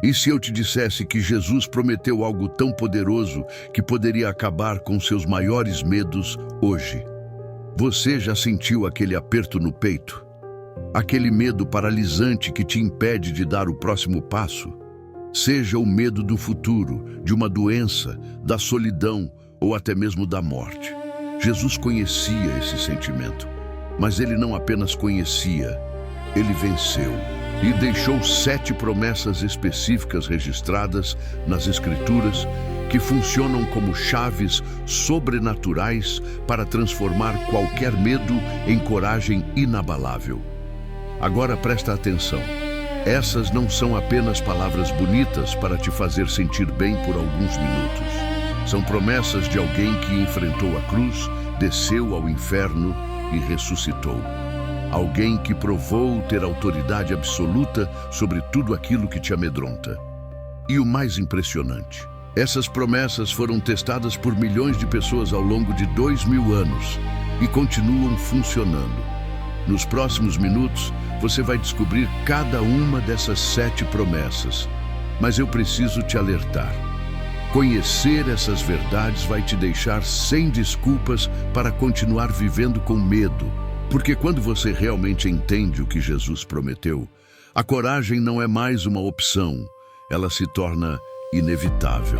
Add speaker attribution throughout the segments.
Speaker 1: E se eu te dissesse que Jesus prometeu algo tão poderoso que poderia acabar com seus maiores medos hoje? Você já sentiu aquele aperto no peito? Aquele medo paralisante que te impede de dar o próximo passo? Seja o medo do futuro, de uma doença, da solidão ou até mesmo da morte. Jesus conhecia esse sentimento, mas ele não apenas conhecia, ele venceu e deixou 7 promessas específicas registradas nas Escrituras que funcionam como chaves sobrenaturais para transformar qualquer medo em coragem inabalável. Agora presta atenção. Essas não são apenas palavras bonitas para te fazer sentir bem por alguns minutos. São promessas de alguém que enfrentou a cruz, desceu ao inferno e ressuscitou. Alguém que provou ter autoridade absoluta sobre tudo aquilo que te amedronta. E o mais impressionante, essas promessas foram testadas por milhões de pessoas ao longo de 2000 anos e continuam funcionando. Nos próximos minutos, você vai descobrir cada uma dessas 7 promessas. Mas eu preciso te alertar. Conhecer essas verdades vai te deixar sem desculpas para continuar vivendo com medo. Porque quando você realmente entende o que Jesus prometeu, a coragem não é mais uma opção, ela se torna inevitável.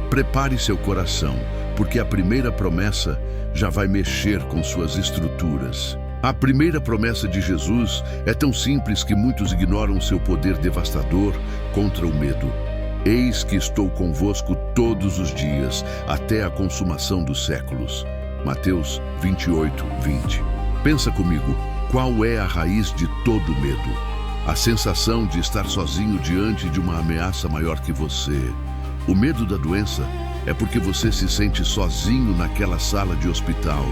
Speaker 1: Prepare seu coração, porque a primeira promessa já vai mexer com suas estruturas. A primeira promessa de Jesus é tão simples que muitos ignoram seu poder devastador contra o medo. Eis que estou convosco todos os dias, até a consumação dos séculos. Mateus 28, 20. Pensa comigo, qual é a raiz de todo medo? A sensação de estar sozinho diante de uma ameaça maior que você. O medo da doença é porque você se sente sozinho naquela sala de hospital.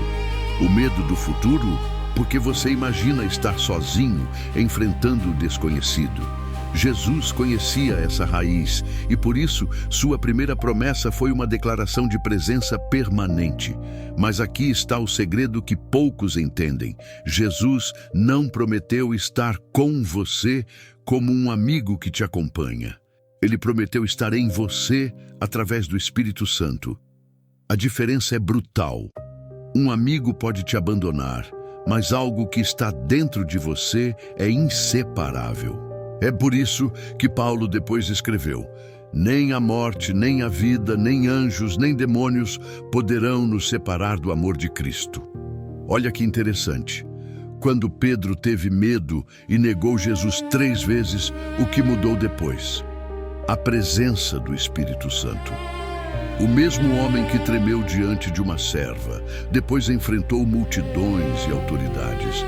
Speaker 1: O medo do futuro, porque você imagina estar sozinho, enfrentando o desconhecido. Jesus conhecia essa raiz e, por isso, sua primeira promessa foi uma declaração de presença permanente. Mas aqui está o segredo que poucos entendem. Jesus não prometeu estar com você como um amigo que te acompanha. Ele prometeu estar em você através do Espírito Santo. A diferença é brutal. Um amigo pode te abandonar, mas algo que está dentro de você é inseparável. É por isso que Paulo depois escreveu: nem a morte, nem a vida, nem anjos, nem demônios poderão nos separar do amor de Cristo. Olha que interessante. Quando Pedro teve medo e negou Jesus 3 vezes, o que mudou depois? A presença do Espírito Santo. O mesmo homem que tremeu diante de uma serva, depois enfrentou multidões e autoridades.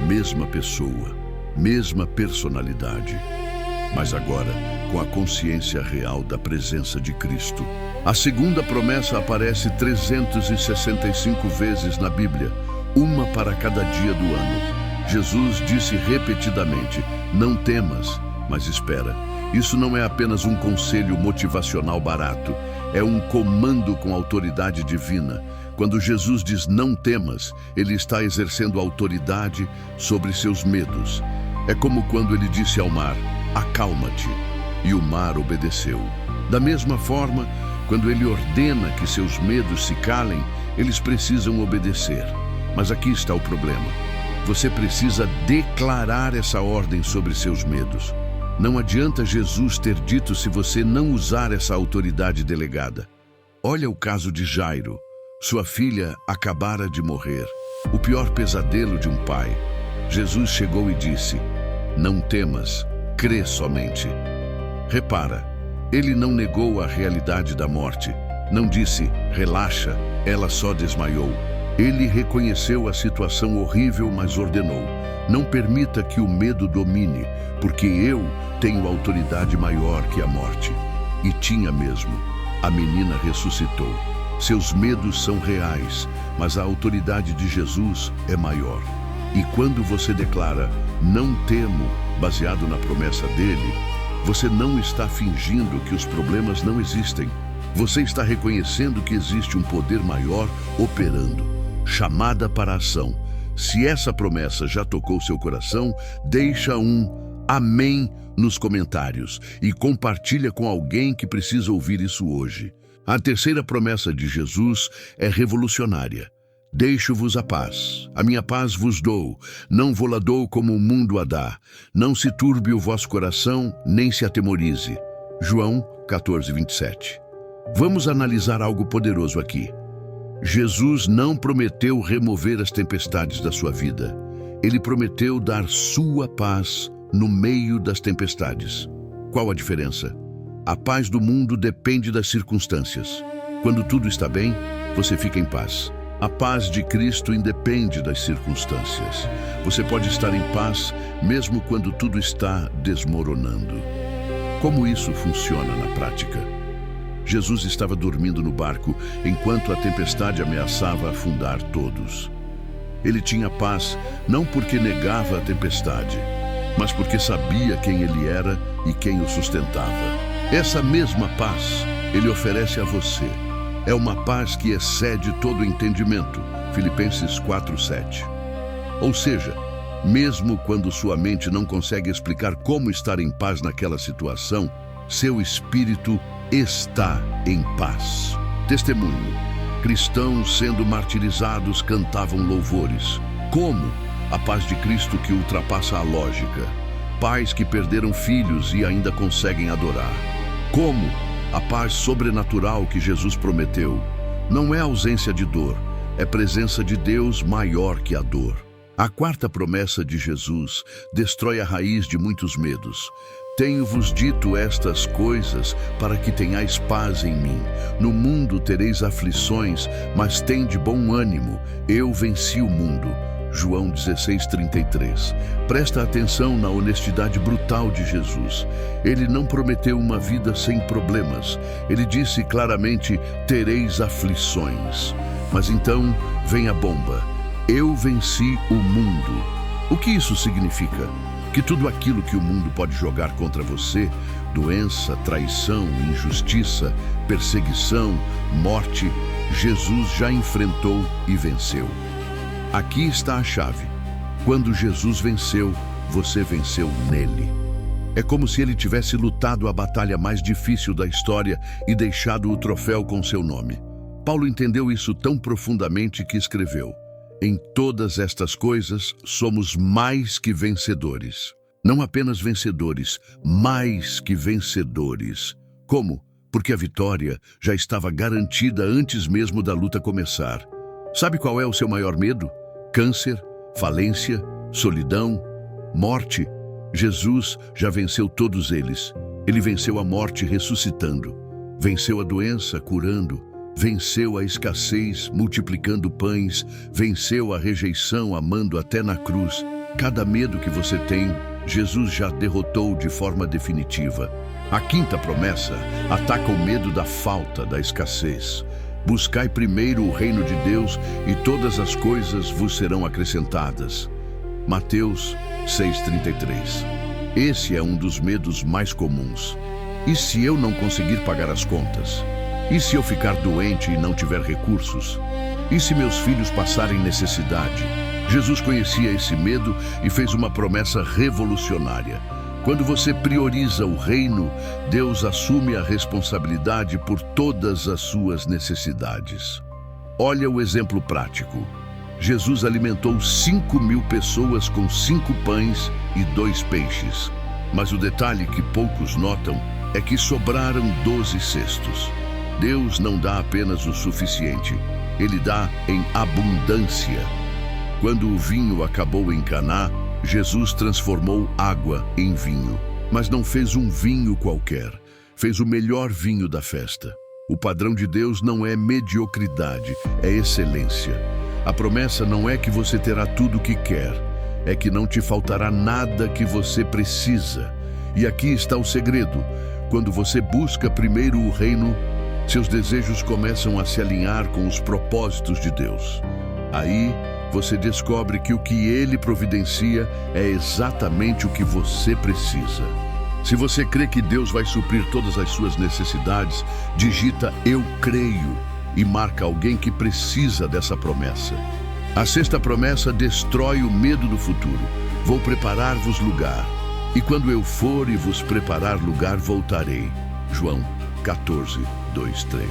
Speaker 1: Mesma pessoa. Mesma personalidade, mas agora com a consciência real da presença de Cristo. A segunda promessa aparece 365 vezes na Bíblia, uma para cada dia do ano. Jesus disse repetidamente: não temas, mas espera. Isso não é apenas um conselho motivacional barato, é um comando com autoridade divina. Quando Jesus diz não temas, ele está exercendo autoridade sobre seus medos. É como quando ele disse ao mar: acalma-te, e o mar obedeceu. Da mesma forma, quando ele ordena que seus medos se calem, eles precisam obedecer. Mas aqui está o problema. Você precisa declarar essa ordem sobre seus medos. Não adianta Jesus ter dito se você não usar essa autoridade delegada. Olha o caso de Jairo. Sua filha acabara de morrer. O pior pesadelo de um pai. Jesus chegou e disse: não temas, crê somente. Repara, ele não negou a realidade da morte. Não disse: relaxa, ela só desmaiou. Ele reconheceu a situação horrível, mas ordenou: não permita que o medo domine, porque eu tenho autoridade maior que a morte. E tinha mesmo. A menina ressuscitou. Seus medos são reais, mas a autoridade de Jesus é maior. E quando você declara não temo, baseado na promessa dele, você não está fingindo que os problemas não existem. Você está reconhecendo que existe um poder maior operando. Chamada para a ação. Se essa promessa já tocou seu coração, deixa um amém nos comentários e compartilha com alguém que precisa ouvir isso hoje. A terceira promessa de Jesus é revolucionária. Deixo-vos a paz. A minha paz vos dou. Não vou-la dou como o mundo a dá. Não se turbe o vosso coração, nem se atemorize. João 14:27. Vamos analisar algo poderoso aqui. Jesus não prometeu remover as tempestades da sua vida. Ele prometeu dar sua paz no meio das tempestades. Qual a diferença? A paz do mundo depende das circunstâncias. Quando tudo está bem, você fica em paz. A paz de Cristo independe das circunstâncias. Você pode estar em paz mesmo quando tudo está desmoronando. Como isso funciona na prática? Jesus estava dormindo no barco enquanto a tempestade ameaçava afundar todos. Ele tinha paz não porque negava a tempestade, mas porque sabia quem ele era e quem o sustentava. Essa mesma paz ele oferece a você. É uma paz que excede todo entendimento. Filipenses 4:7. Ou seja, mesmo quando sua mente não consegue explicar como estar em paz naquela situação, seu espírito está em paz. Testemunho. Cristãos sendo martirizados cantavam louvores. Como? A paz de Cristo que ultrapassa a lógica. Pais que perderam filhos e ainda conseguem adorar. Como? A paz sobrenatural que Jesus prometeu. Não é ausência de dor, é presença de Deus maior que a dor. A quarta promessa de Jesus destrói a raiz de muitos medos. Tenho-vos dito estas coisas para que tenhais paz em mim. No mundo tereis aflições, mas tende bom ânimo. Eu venci o mundo. João 16:33. Presta atenção na honestidade brutal de Jesus. Ele não prometeu uma vida sem problemas. Ele disse claramente, tereis aflições. Mas então vem a bomba. Eu venci o mundo. O que isso significa? Que tudo aquilo que o mundo pode jogar contra você, doença, traição, injustiça, perseguição, morte, Jesus já enfrentou e venceu. Aqui está a chave. Quando Jesus venceu, você venceu nele. É como se ele tivesse lutado a batalha mais difícil da história e deixado o troféu com seu nome. Paulo entendeu isso tão profundamente que escreveu: em todas estas coisas somos mais que vencedores. Não apenas vencedores, mais que vencedores. Como? Porque a vitória já estava garantida antes mesmo da luta começar. Sabe qual é o seu maior medo? Câncer, falência, solidão, morte. Jesus já venceu todos eles. Ele venceu a morte ressuscitando. Venceu a doença curando. Venceu a escassez multiplicando pães. Venceu a rejeição amando até na cruz. Cada medo que você tem, Jesus já derrotou de forma definitiva. A quinta promessa ataca o medo da falta, da escassez. Buscai primeiro o reino de Deus e todas as coisas vos serão acrescentadas. Mateus 6,33. Esse é um dos medos mais comuns. E se eu não conseguir pagar as contas? E se eu ficar doente e não tiver recursos? E se meus filhos passarem necessidade? Jesus conhecia esse medo e fez uma promessa revolucionária. Quando você prioriza o reino, Deus assume a responsabilidade por todas as suas necessidades. Olha o exemplo prático. Jesus alimentou 5.000 pessoas com 5 pães e 2 peixes. Mas o detalhe que poucos notam é que sobraram 12 cestos. Deus não dá apenas o suficiente, Ele dá em abundância. Quando o vinho acabou em Caná, Jesus transformou água em vinho, mas não fez um vinho qualquer, fez o melhor vinho da festa. O padrão de Deus não é mediocridade, é excelência. A promessa não é que você terá tudo o que quer, é que não te faltará nada que você precisa. E aqui está o segredo. Quando você busca primeiro o reino, seus desejos começam a se alinhar com os propósitos de Deus. Aí, você descobre que o que Ele providencia é exatamente o que você precisa. Se você crê que Deus vai suprir todas as suas necessidades, digita "Eu creio" e marca alguém que precisa dessa promessa. A sexta promessa destrói o medo do futuro. Vou preparar-vos lugar. E quando eu for e vos preparar lugar, voltarei. João 14, 2, 3.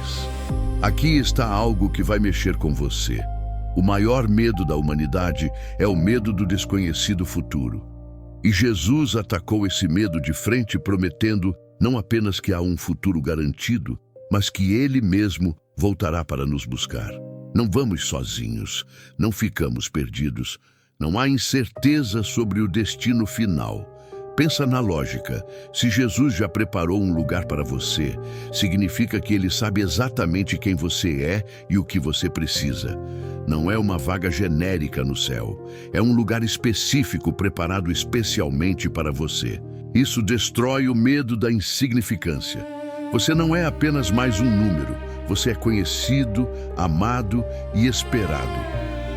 Speaker 1: Aqui está algo que vai mexer com você. O maior medo da humanidade é o medo do desconhecido futuro. E Jesus atacou esse medo de frente, prometendo não apenas que há um futuro garantido, mas que Ele mesmo voltará para nos buscar. Não vamos sozinhos, não ficamos perdidos, não há incerteza sobre o destino final. Pensa na lógica. Se Jesus já preparou um lugar para você, significa que Ele sabe exatamente quem você é e o que você precisa. Não é uma vaga genérica no céu. É um lugar específico preparado especialmente para você. Isso destrói o medo da insignificância. Você não é apenas mais um número. Você é conhecido, amado e esperado.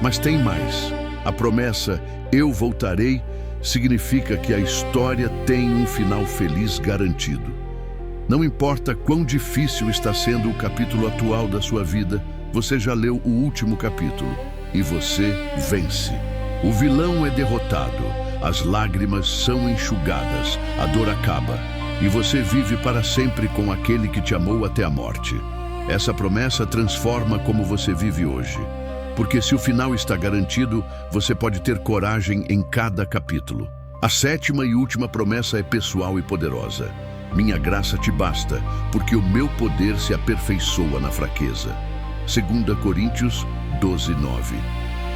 Speaker 1: Mas tem mais. A promessa, eu voltarei, significa que a história tem um final feliz garantido. Não importa quão difícil está sendo o capítulo atual da sua vida, você já leu o último capítulo e você vence. O vilão é derrotado, as lágrimas são enxugadas, a dor acaba e você vive para sempre com aquele que te amou até a morte. Essa promessa transforma como você vive hoje. Porque se o final está garantido, você pode ter coragem em cada capítulo. A 7ª e última promessa é pessoal e poderosa. Minha graça te basta, porque o meu poder se aperfeiçoa na fraqueza. 2 Coríntios 12, 9.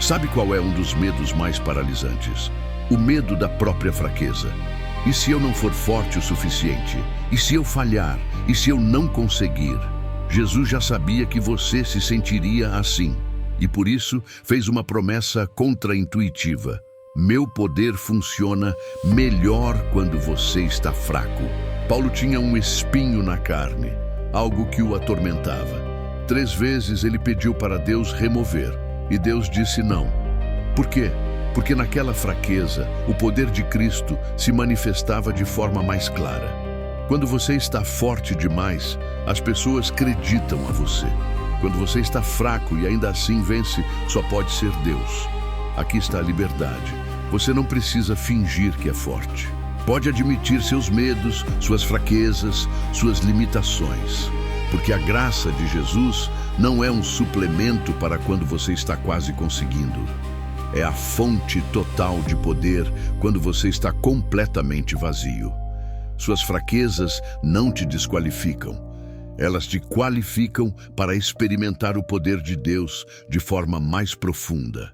Speaker 1: Sabe qual é um dos medos mais paralisantes? O medo da própria fraqueza. E se eu não for forte o suficiente? E se eu falhar? E se eu não conseguir? Jesus já sabia que você se sentiria assim. E por isso fez uma promessa contraintuitiva. Meu poder funciona melhor quando você está fraco. Paulo tinha um espinho na carne, algo que o atormentava. 3 vezes ele pediu para Deus remover, e Deus disse não. Por quê? Porque naquela fraqueza, o poder de Cristo se manifestava de forma mais clara. Quando você está forte demais, as pessoas acreditam a você. Quando você está fraco e ainda assim vence, só pode ser Deus. Aqui está a liberdade. Você não precisa fingir que é forte. Pode admitir seus medos, suas fraquezas, suas limitações. Porque a graça de Jesus não é um suplemento para quando você está quase conseguindo. É a fonte total de poder quando você está completamente vazio. Suas fraquezas não te desqualificam. Elas te qualificam para experimentar o poder de Deus de forma mais profunda.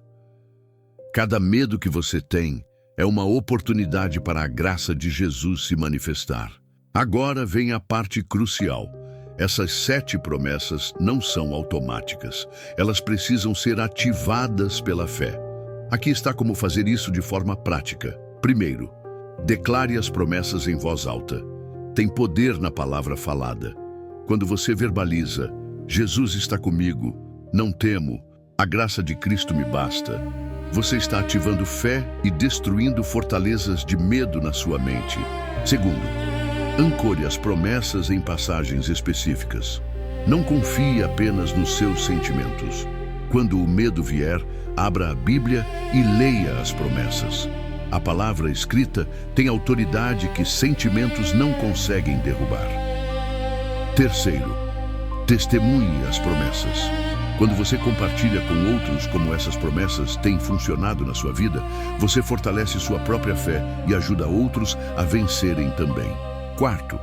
Speaker 1: Cada medo que você tem é uma oportunidade para a graça de Jesus se manifestar. Agora vem a parte crucial. Essas 7 promessas não são automáticas. Elas precisam ser ativadas pela fé. Aqui está como fazer isso de forma prática. Primeiro, declare as promessas em voz alta. Tem poder na palavra falada. Quando você verbaliza, Jesus está comigo, não temo, a graça de Cristo me basta, você está ativando fé e destruindo fortalezas de medo na sua mente. Segundo, ancore as promessas em passagens específicas. Não confie apenas nos seus sentimentos. Quando o medo vier, abra a Bíblia e leia as promessas. A palavra escrita tem autoridade que sentimentos não conseguem derrubar. Terceiro, testemunhe as promessas. Quando você compartilha com outros como essas promessas têm funcionado na sua vida, você fortalece sua própria fé e ajuda outros a vencerem também. Quarto,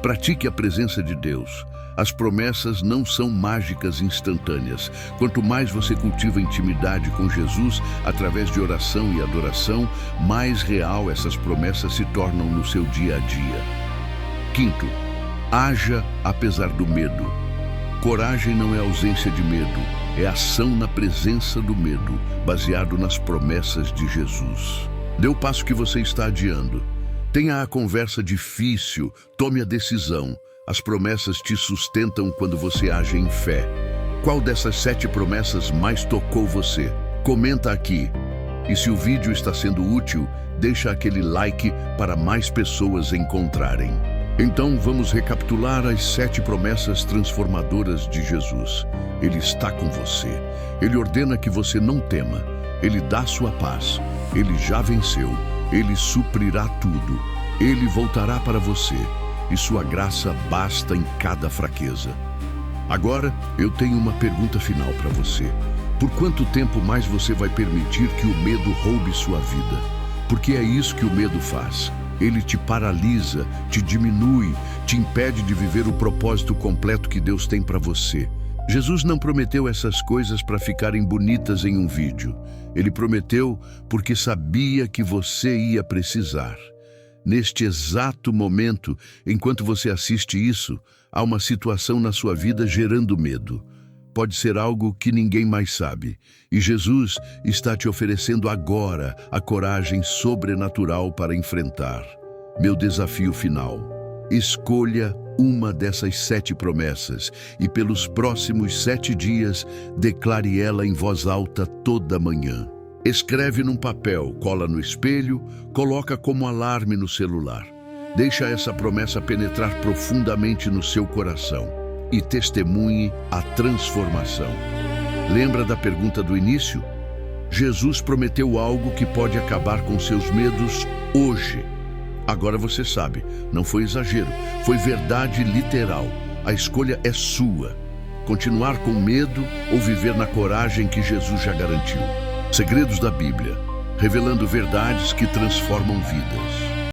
Speaker 1: pratique a presença de Deus. As promessas não são mágicas instantâneas. Quanto mais você cultiva intimidade com Jesus através de oração e adoração, mais real essas promessas se tornam no seu dia a dia. Quinto, haja apesar do medo. Coragem não é ausência de medo, é ação na presença do medo, baseado nas promessas de Jesus. Dê o passo que você está adiando. Tenha a conversa difícil, tome a decisão. As promessas te sustentam quando você age em fé. Qual dessas 7 promessas mais tocou você? Comenta aqui. E se o vídeo está sendo útil, deixa aquele like para mais pessoas encontrarem. Então vamos recapitular as 7 promessas transformadoras de Jesus. Ele está com você. Ele ordena que você não tema. Ele dá sua paz. Ele já venceu. Ele suprirá tudo. Ele voltará para você e sua graça basta em cada fraqueza. Agora, eu tenho uma pergunta final para você. Por quanto tempo mais você vai permitir que o medo roube sua vida? Porque é isso que o medo faz. Ele te paralisa, te diminui, te impede de viver o propósito completo que Deus tem para você. Jesus não prometeu essas coisas para ficarem bonitas em um vídeo. Ele prometeu porque sabia que você ia precisar. Neste exato momento, enquanto você assiste isso, há uma situação na sua vida gerando medo. Pode ser algo que ninguém mais sabe. E Jesus está te oferecendo agora a coragem sobrenatural para enfrentar. Meu desafio final: escolha uma dessas 7 promessas e pelos próximos 7 dias declare ela em voz alta toda manhã. Escreve num papel, cola no espelho, coloca como alarme no celular. Deixa essa promessa penetrar profundamente no seu coração e testemunhe a transformação. Lembra da pergunta do início? Jesus prometeu algo que pode acabar com seus medos hoje. Agora você sabe, não foi exagero, foi verdade literal. A escolha é sua. Continuar com medo ou viver na coragem que Jesus já garantiu. Segredos da Bíblia, revelando verdades que transformam vidas.